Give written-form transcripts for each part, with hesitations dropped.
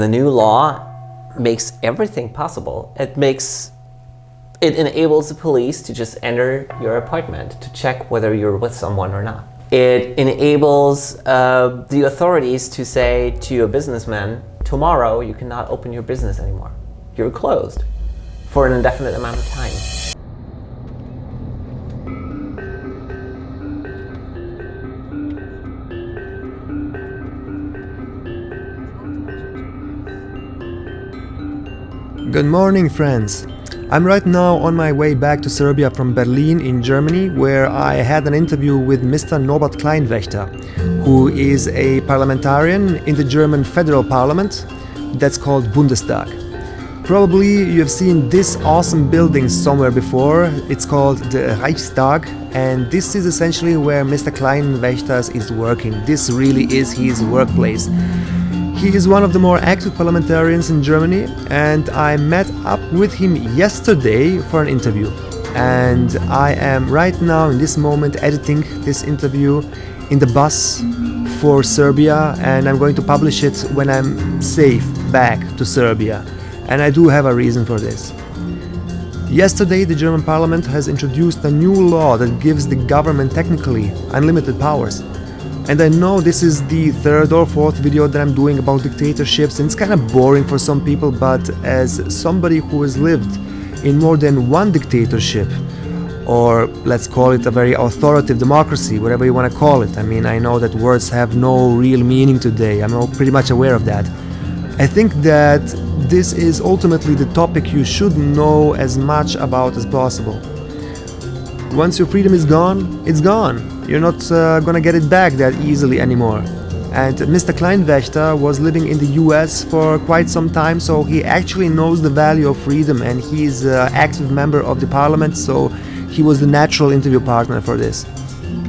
the new law makes everything possible. It enables the police to just enter your apartment to check whether you're with someone or not. It enables the authorities to say to a businessman, tomorrow you cannot open your business anymore. You're closed for an indefinite amount of time. Good morning, friends. I'm right now on my way back to Serbia from Berlin in Germany, where I had an interview with Mr. Norbert Kleinwächter, who is a parliamentarian in the German federal parliament that's called Bundestag. Probably you've seen this awesome building somewhere before. It's called the Reichstag, and this is essentially where Mr. Kleinwächter is working. This really is his workplace. He is one of the more active parliamentarians in Germany, and I met up with him yesterday for an interview. And I am right now in this moment editing this interview in the bus for Serbia, and I'm going to publish it when I'm safe back to Serbia. And I do have a reason for this. Yesterday, the German parliament has introduced a new law that gives the government technically unlimited powers. And I know this is the third or fourth video that I'm doing about dictatorships, and it's kind of boring for some people, but as somebody who has lived in more than one dictatorship, or let's call it a very authoritative democracy, whatever you want to call it. I mean, I know that words have no real meaning today. I'm pretty much aware of that. I think that this is ultimately the topic you should know as much about as possible. Once your freedom is gone, it's gone. You're not gonna get it back that easily anymore. And Mr. Kleinwächter was living in the US for quite some time, so he actually knows the value of freedom, and he's an active member of the parliament, so he was the natural interview partner for this.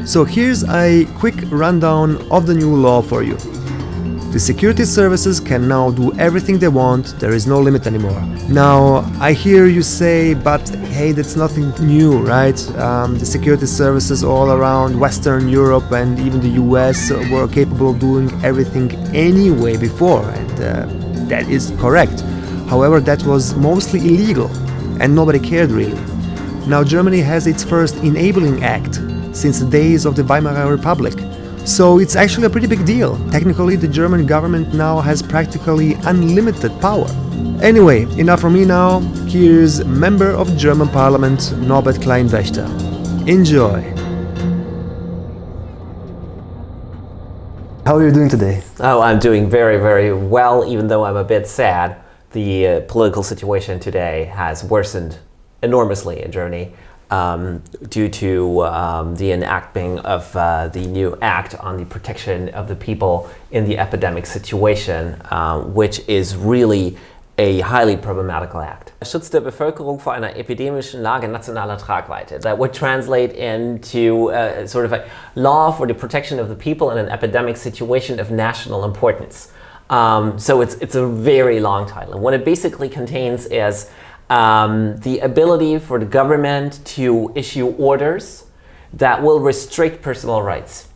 So here's a quick rundown of the new law for you. The security services can now do everything they want, there is no limit anymore. Now, I hear you say, but hey, that's nothing new, right? The security services all around Western Europe and even the US were capable of doing everything anyway before, and that is correct. However, that was mostly illegal, and nobody cared really. Now, Germany has its first enabling act since the days of the Weimar Republic. So it's actually a pretty big deal. Technically, the German government now has practically unlimited power. Anyway, enough from me now. Here's Member of German Parliament Norbert Kleinwächter. Enjoy! How are you doing today? Oh, I'm doing very, very well, even though I'm a bit sad. The political situation today has worsened enormously in Germany. Due to the enacting of the new act on the protection of the people in the epidemic situation, which is really a highly problematical act. Schutz der Bevölkerung vor einer epidemischen Lage nationaler Tragweite. That would translate into sort of a law for the protection of the people in an epidemic situation of national importance. So it's a very long title. And what it basically contains is the ability for the government to issue orders that will restrict personal rights.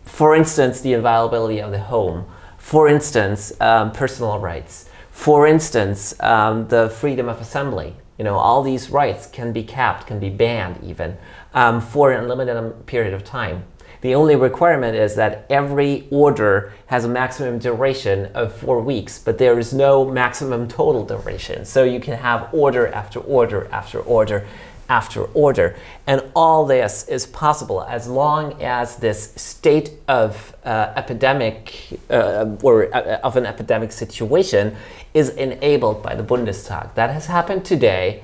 For instance, the inviolability of the home. For instance, personal rights. For instance, the freedom of assembly. You know, all these rights can be capped, can be banned even, for an unlimited period of time. The only requirement is that every order has a maximum duration of 4 weeks, but there is no maximum total duration. So you can have order after order after order after order. And all this is possible as long as this state of epidemic of an epidemic situation is enabled by the Bundestag. That has happened today,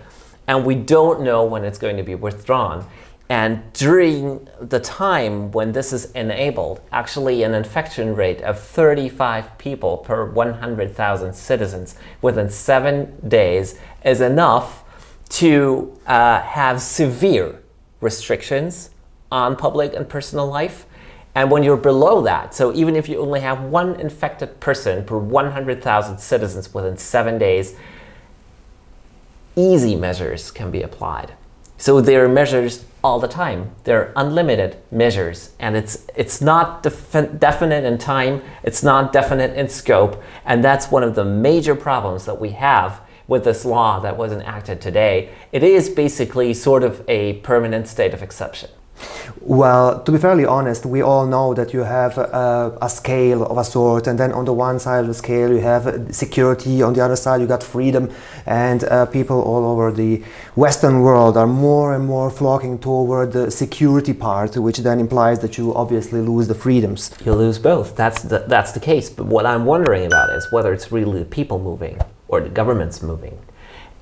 and we don't know when it's going to be withdrawn. And during the time when this is enabled, actually an infection rate of 35 people per 100,000 citizens within 7 days is enough to have severe restrictions on public and personal life. And when you're below that, so even if you only have one infected person per 100,000 citizens within 7 days, easy measures can be applied. So there are measures all the time. There are unlimited measures, and it's not definite in time, it's not definite in scope, and that's one of the major problems that we have with this law that was enacted today. It is basically sort of a permanent state of exception. Well, to be fairly honest, we all know that you have a scale of a sort, and then on the one side of the scale you have security, on the other side you got freedom, and people all over the Western world are more and more flocking toward the security part, which then implies that you obviously lose the freedoms. You lose both. That's the case. But what I'm wondering about is whether it's really the people moving or the government's moving.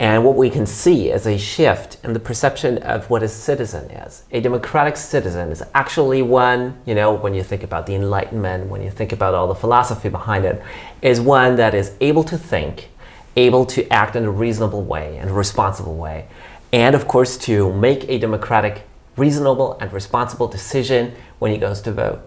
And what we can see is a shift in the perception of what a citizen is. A democratic citizen is actually one, you know, when you think about the Enlightenment, when you think about all the philosophy behind it, is one that is able to think, able to act in a reasonable way and a responsible way. And of course to make a democratic, reasonable and responsible decision when he goes to vote.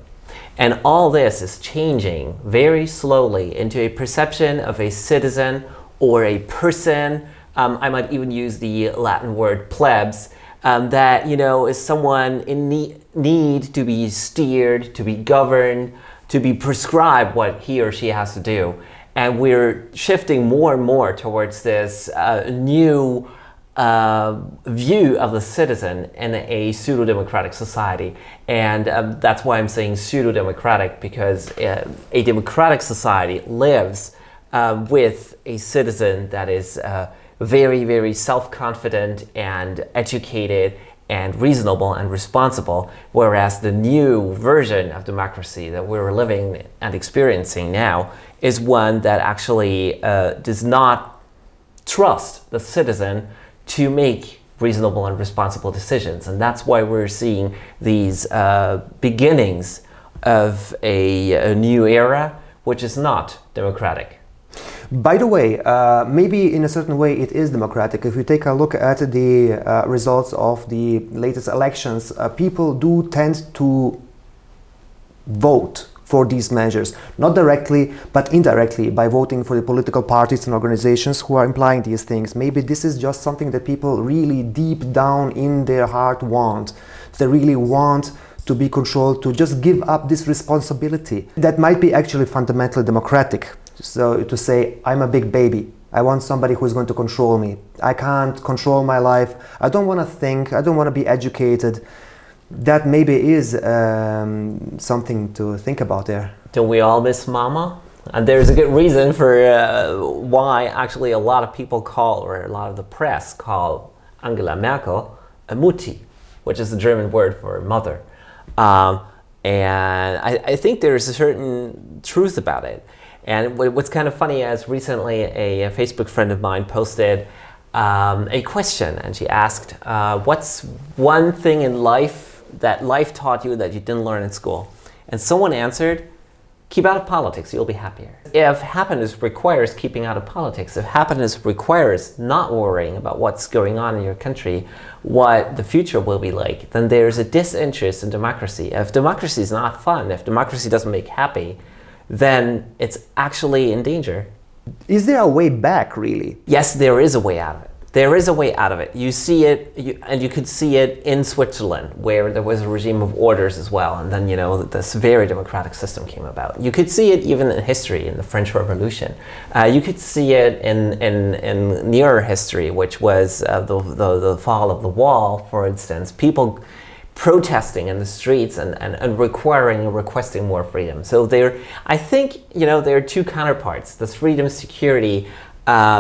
And all this is changing very slowly into a perception of a citizen or a person. I might even use the Latin word plebs, that, you know, is someone in need to be steered, to be governed, to be prescribed what he or she has to do. And we're shifting more and more towards this new view of the citizen in a pseudo-democratic society. And that's why I'm saying pseudo-democratic, because a democratic society lives with a citizen that is very, very self-confident and educated and reasonable and responsible, whereas the new version of democracy that we're living and experiencing now is one that actually does not trust the citizen to make reasonable and responsible decisions. And that's why we're seeing these beginnings of a new era, which is not democratic. By the way, maybe in a certain way it is democratic. If you take a look at the results of the latest elections, people do tend to vote for these measures, not directly but indirectly, by voting for the political parties and organizations who are implying these things. Maybe this is just something that people really deep down in their heart want. They really want to be controlled, to just give up this responsibility. That might be actually fundamentally democratic. So to say, I'm a big baby, I want somebody who is going to control me. I can't control my life. I don't want to think. I don't want to be educated. That maybe is something to think about there. Don't we all miss Mama? And there's a good reason for why actually a lot of people call, or a lot of the press call, Angela Merkel a Mutti, which is the German word for mother. And I think there's a certain truth about it. And what's kind of funny is recently a Facebook friend of mine posted a question, and she asked, what's one thing in life that life taught you that you didn't learn in school? And someone answered, keep out of politics, you'll be happier. If happiness requires keeping out of politics, if happiness requires not worrying about what's going on in your country, what the future will be like, then there's a disinterest in democracy. If democracy is not fun, if democracy doesn't make happy, then it's actually in danger. Is there a way back, really? Yes, there is a way out of it. There is a way out of it. You see it, and you could see it in Switzerland, where there was a regime of orders as well, and then, you know, this very democratic system came about. You could see it even in history, in the French Revolution. You could see it in nearer history, which was the fall of the wall, for instance. People protesting in the streets and requesting more freedom. So I think, you know, there are two counterparts. This freedom security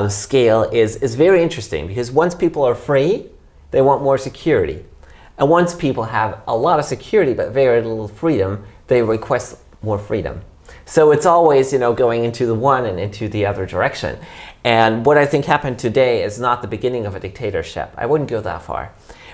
scale is very interesting, because once people are free, they want more security. And once people have a lot of security but very little freedom, they request more freedom. So it's always, you know, going into the one and into the other direction. And what I think happened today is not the beginning of a dictatorship. I wouldn't go that far.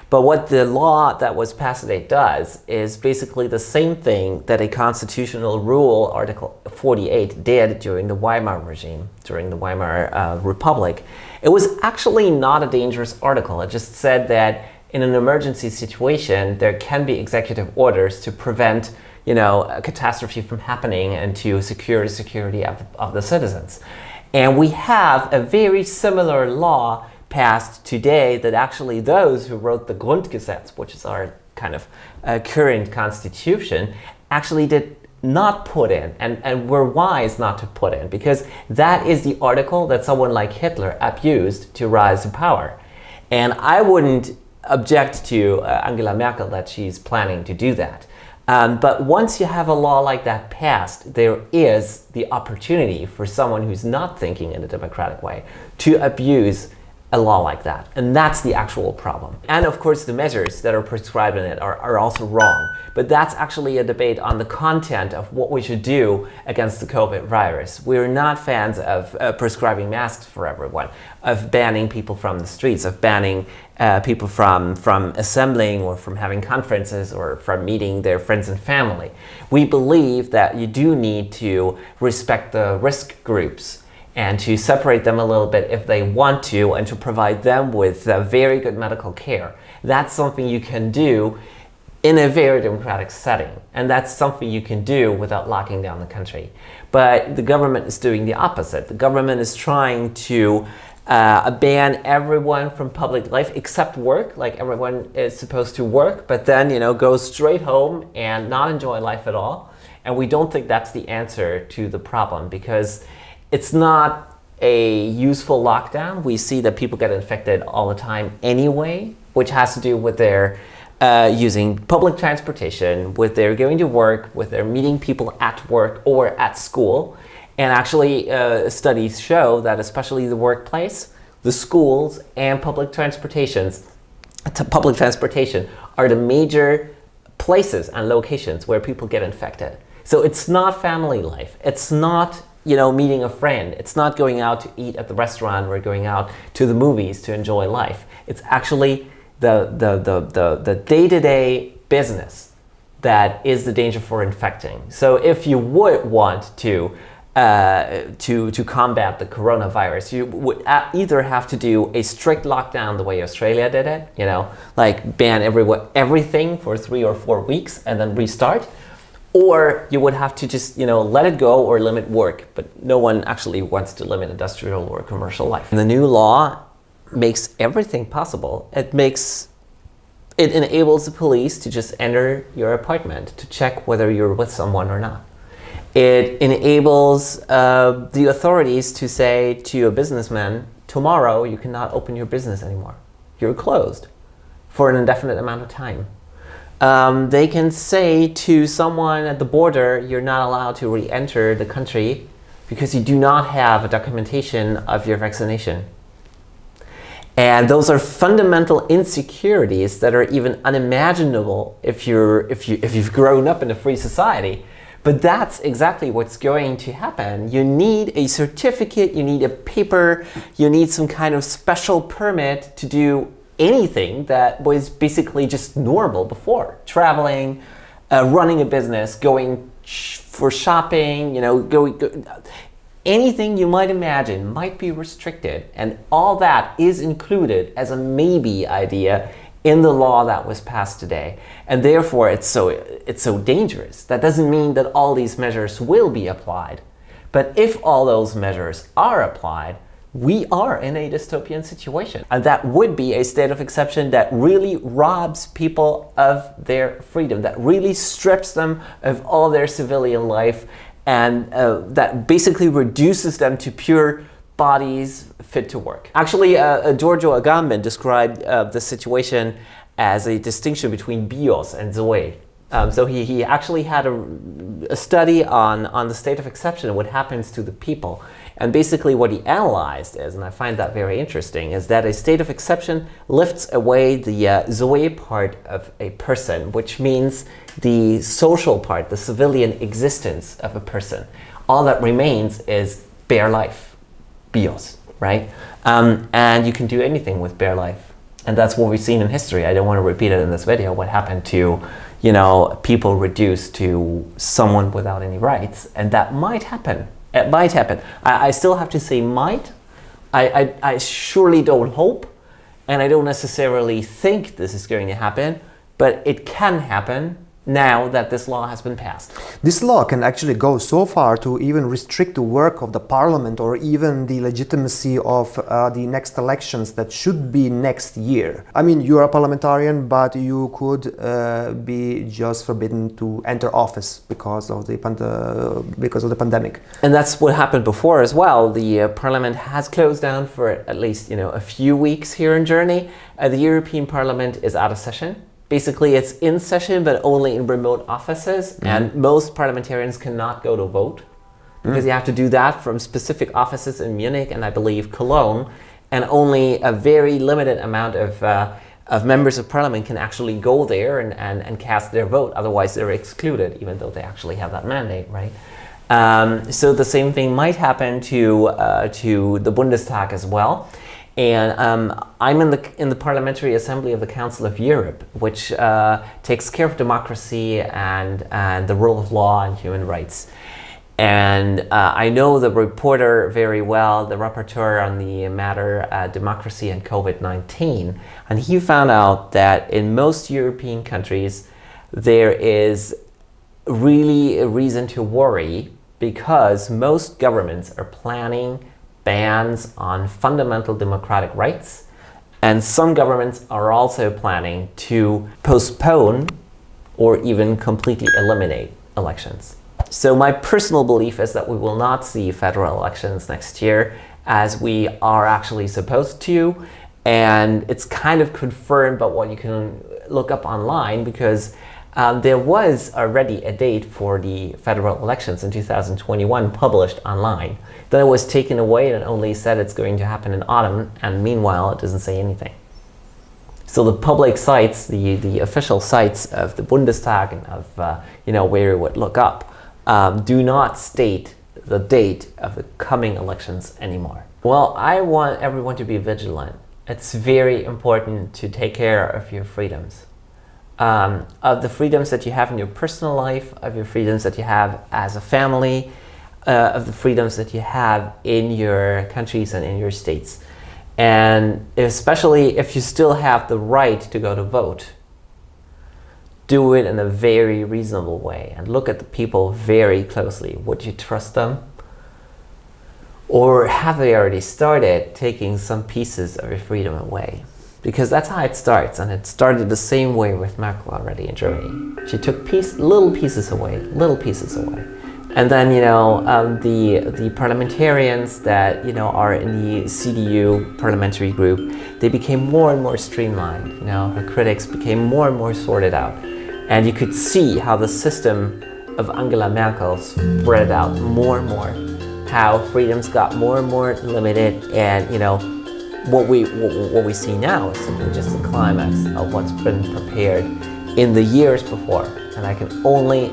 But what the law that was passed today does is basically the same thing that a constitutional rule, Article 48, did during the Weimar regime, during the Weimar Republic. It was actually not a dangerous article. It just said that in an emergency situation, there can be executive orders to prevent, you know, a catastrophe from happening and to secure the security of the citizens. And we have a very similar law passed today that actually those who wrote the Grundgesetz, which is our kind of current constitution, actually did not put in, and were wise not to put in, because that is the article that someone like Hitler abused to rise to power. And I wouldn't object to Angela Merkel that she's planning to do that. But once you have a law like that passed, there is the opportunity for someone who's not thinking in a democratic way to abuse a law like that. And that's the actual problem. And of course, the measures that are prescribed in it are also wrong. But that's actually a debate on the content of what we should do against the COVID virus. We're not fans of prescribing masks for everyone, of banning people from the streets, of banning people from assembling or from having conferences or from meeting their friends and family. We believe that you do need to respect the risk groups and to separate them a little bit if they want to, and to provide them with very good medical care. That's something you can do in a very democratic setting, and that's something you can do without locking down the country. But the government is doing the opposite. The government is trying to ban everyone from public life except work, like everyone is supposed to work, but then, you know, go straight home and not enjoy life at all. And we don't think that's the answer to the problem, because it's not a useful lockdown. We see that people get infected all the time anyway, which has to do with their using public transportation, with their going to work, with their meeting people at work or at school. And actually, studies show that especially the workplace, the schools, and public transportation are the major places and locations where people get infected. So it's not family life. It's not, you know, meeting a friend. It's not going out to eat at the restaurant or going out to the movies to enjoy life. It's actually the day-to-day business that is the danger for infecting. So if you would want to combat the coronavirus, you would either have to do a strict lockdown the way Australia did it, you know, like ban everything for 3 or 4 weeks and then restart. Or you would have to just, you know, let it go or limit work. But no one actually wants to limit industrial or commercial life. And the new law makes everything possible. It enables the police to just enter your apartment to check whether you're with someone or not. It enables the authorities to say to a businessman, tomorrow you cannot open your business anymore. You're closed for an indefinite amount of time. They can say to someone at the border, you're not allowed to re-enter the country because you do not have a documentation of your vaccination. And those are fundamental insecurities that are even unimaginable if you've grown up in a free society. But that's exactly what's going to happen. You need a certificate, you need a paper, you need some kind of special permit to do anything that was basically just normal before. Traveling, running a business, going for shopping, you know, anything you might imagine might be restricted. And all that is included as a maybe idea in the law that was passed today. And therefore it's so dangerous. That doesn't mean that all these measures will be applied. But if all those measures are applied, we are in a dystopian situation. And that would be a state of exception that really robs people of their freedom, that really strips them of all their civilian life, and that basically reduces them to pure bodies fit to work. Actually, Giorgio Agamben described the situation as a distinction between bios and zoe. So he actually had a study on the state of exception and what happens to the people. And basically what he analyzed is, and I find that very interesting, is that a state of exception lifts away the zoe part of a person, which means the social part, the civilian existence of a person. All that remains is bare life, bios, right? And you can do anything with bare life. And that's what we've seen in history. I don't want to repeat it in this video, what happened to, you know, people reduced to someone without any rights. And that might happen. It might happen. I still have to say might. I surely don't hope, and I don't necessarily think this is going to happen, but it can happen, now that this law has been passed. This law can actually go so far to even restrict the work of the parliament or even the legitimacy of the next elections that should be next year. I mean, you're a parliamentarian, but you could be just forbidden to enter office because of the pandemic. And that's what happened before as well. The parliament has closed down for at least a few weeks here in Germany. The European Parliament is out of session. Basically, it's in session, but only in remote offices, and most parliamentarians cannot go to vote because you have to do that from specific offices in Munich and I believe Cologne, and only a very limited amount of members of parliament can actually go there and cast their vote. Otherwise, they're excluded, even though they actually have that mandate, right? So the same thing might happen to the Bundestag as well. And I'm in the Parliamentary Assembly of the Council of Europe, which takes care of democracy and the rule of law and human rights. And I know the reporter very well, the rapporteur on the matter democracy and COVID-19. And he found out that in most European countries, there is really a reason to worry because most governments are planning bans on fundamental democratic rights, and some governments are also planning to postpone or even completely eliminate elections. So my personal belief is that we will not see federal elections next year as we are actually supposed to, and it's kind of confirmed by what you can look up online because there was already a date for the federal elections in 2021 published online. Then it was taken away and only said it's going to happen in autumn, and meanwhile it doesn't say anything. So the public sites, the official sites of the Bundestag and of where you would look up, do not state the date of the coming elections anymore. Well, I want everyone to be vigilant. It's very important to take care of your freedoms. Of the freedoms that you have in your personal life, of your freedoms that you have as a family, of the freedoms that you have in your countries and in your states. And especially if you still have the right to go to vote, do it in a very reasonable way and look at the people very closely. Would you trust them? Or have they already started taking some pieces of your freedom away? Because that's how it starts, and it started the same way with Merkel already in Germany. She took little pieces away. And then, the parliamentarians that, are in the CDU parliamentary group, they became more and more streamlined. Her critics became more and more sorted out. And you could see how the system of Angela Merkel spread out more and more, how freedoms got more and more limited, and, what we see now is simply just the climax of what's been prepared in the years before. And I can only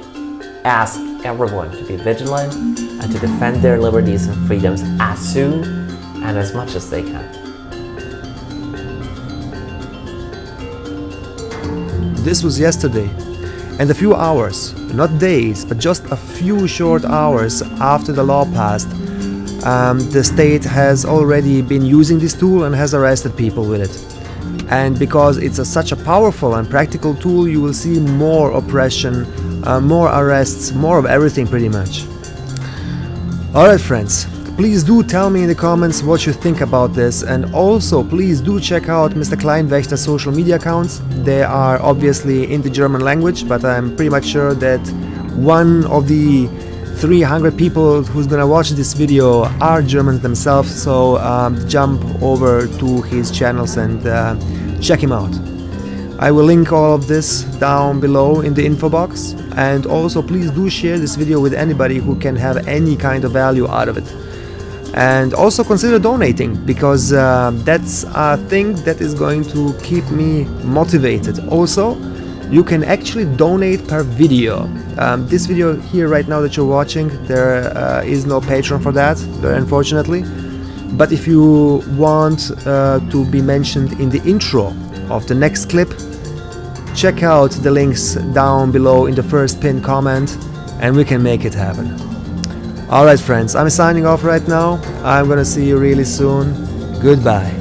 ask everyone to be vigilant and to defend their liberties and freedoms as soon and as much as they can. This was yesterday, and a few hours, not days, but just a few short hours after the law passed, the state has already been using this tool and has arrested people with it. And because it's such a powerful and practical tool, you will see more oppression, more arrests, more of everything pretty much. Alright friends, please do tell me in the comments what you think about this, and also please do check out Mr. Kleinwächter's social media accounts. They are obviously in the German language, but I'm pretty much sure that one of the 300 people who's gonna watch this video are Germans themselves, so jump over to his channels and check him out. I will link all of this down below in the info box, and also please do share this video with anybody who can have any kind of value out of it. And also consider donating, because that's a thing that is going to keep me motivated. Also, you can actually donate per video. This video here right now that you're watching, there is no Patreon for that, unfortunately. But if you want to be mentioned in the intro of the next clip, check out the links down below in the first pinned comment, and we can make it happen. Alright friends, I'm signing off right now. I'm gonna see you really soon. Goodbye.